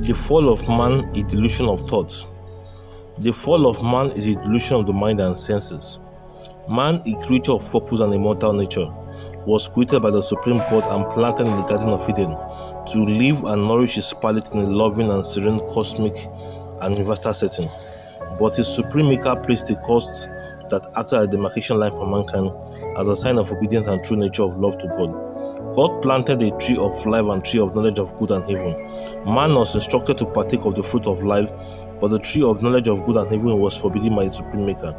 The fall of man, a delusion of thoughts. The fall of man is a delusion of the mind and senses. Man, a creature of purpose and immortal nature, was created by the Supreme God and planted in the Garden of Eden to live and nourish his palate in a loving and serene cosmic and universal setting. But his Supreme Maker placed a cost that acted as a demarcation line for mankind as a sign of obedience and true nature of love to God. God planted a tree of life and tree of knowledge of good and evil. Man was instructed to partake of the fruit of life, but the tree of knowledge of good and evil was forbidden by the Supreme Maker.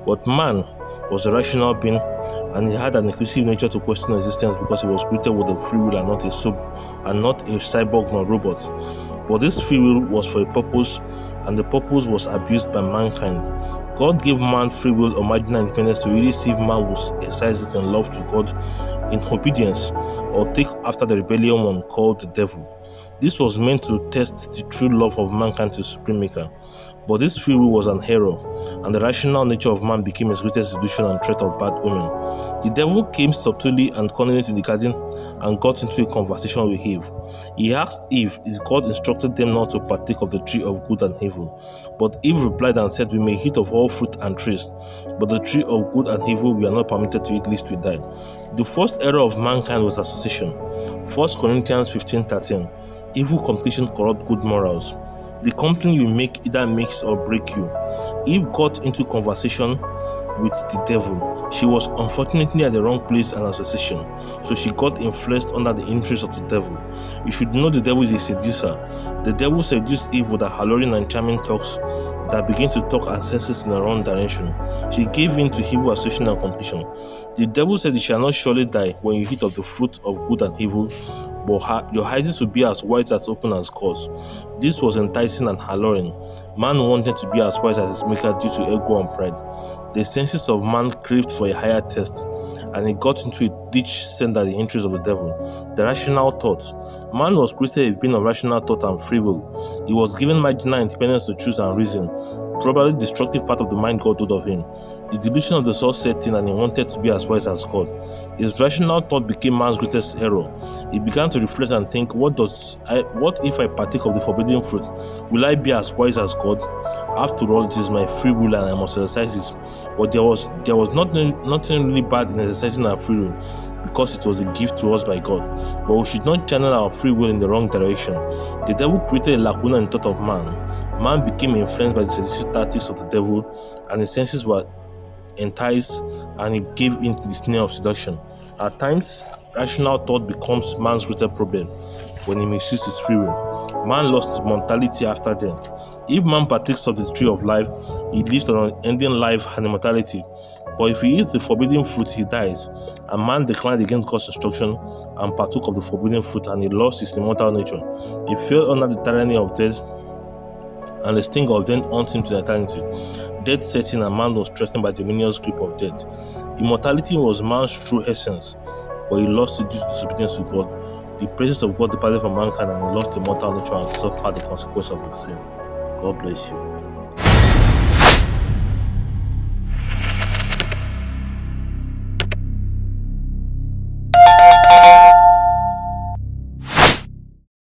But man was a rational being, and he had an inquisitive nature to question existence because he was created with a free will and not a cyborg nor robot. But this free will was for a purpose, and the purpose was abused by mankind. God gave man free will or marginal independence to really see if man would exercise it in love to God, in obedience, or take after the rebellion one called the devil. This was meant to test the true love of mankind to the Supreme Maker. But this free will was an error, and the rational nature of man became his greatest illusion and threat of bad omen. The devil came subtly and cunningly to the garden and got into a conversation with Eve. He asked Eve if God instructed them not to partake of the tree of good and evil. But Eve replied and said, "We may eat of all fruit and trees, but the tree of good and evil we are not permitted to eat, lest we die." The first error of mankind was association. 1 Corinthians 15:13. Evil competition corrupts good morals. The company you make either makes or breaks you. Eve got into conversation with the devil. She was unfortunately at the wrong place and association, so she got influenced under the interest of the devil. You should know the devil is a seducer. The devil seduced Eve with her alluring and charming talks that began to talk her senses in the wrong direction. She gave in to evil association and competition. The devil said, "You shall not surely die when you eat of the fruit of good and evil, but your eyes will be as wide as open as cords." This was enticing and alluring. Man wanted to be as wise as his maker due to ego and pride. The senses of man craved for a higher test, and he got into a ditch sent at the interest of the devil. The rational thought. Man was created as being of rational thought and free will. He was given marginal independence to choose and reason, probably the destructive part of the mind God told of him. The delusion of the soul set in, and he wanted to be as wise as God. His rational thought became man's greatest error. He began to reflect and think, what if I partake of the forbidden fruit? Will I be as wise as God? After all, it is my free will and I must exercise it. But there was nothing really bad in exercising our free will, because it was a gift to us by God. But we should not channel our free will in the wrong direction. The devil created a lacuna in the thought of man. Man became influenced by the seductive tactics of the devil, and his senses were enticed, and he gave in to the snare of seduction. At times, rational thought becomes man's greatest problem when he misuses his free will. Man lost his mortality after death. If man partakes of the tree of life, he lives an unending life and immortality. But if he eats the forbidden fruit, he dies. And man declined against God's instruction and partook of the forbidden fruit, and he lost his immortal nature. He fell under the tyranny of death, and the sting of death haunted him to eternity. Death set in, and man was threatened by the ominous grip of death. Immortality was man's true essence, but he lost it due to disobedience to God. The presence of God departed from mankind, and he lost the mortal nature and suffered the consequence of his sin. God bless you.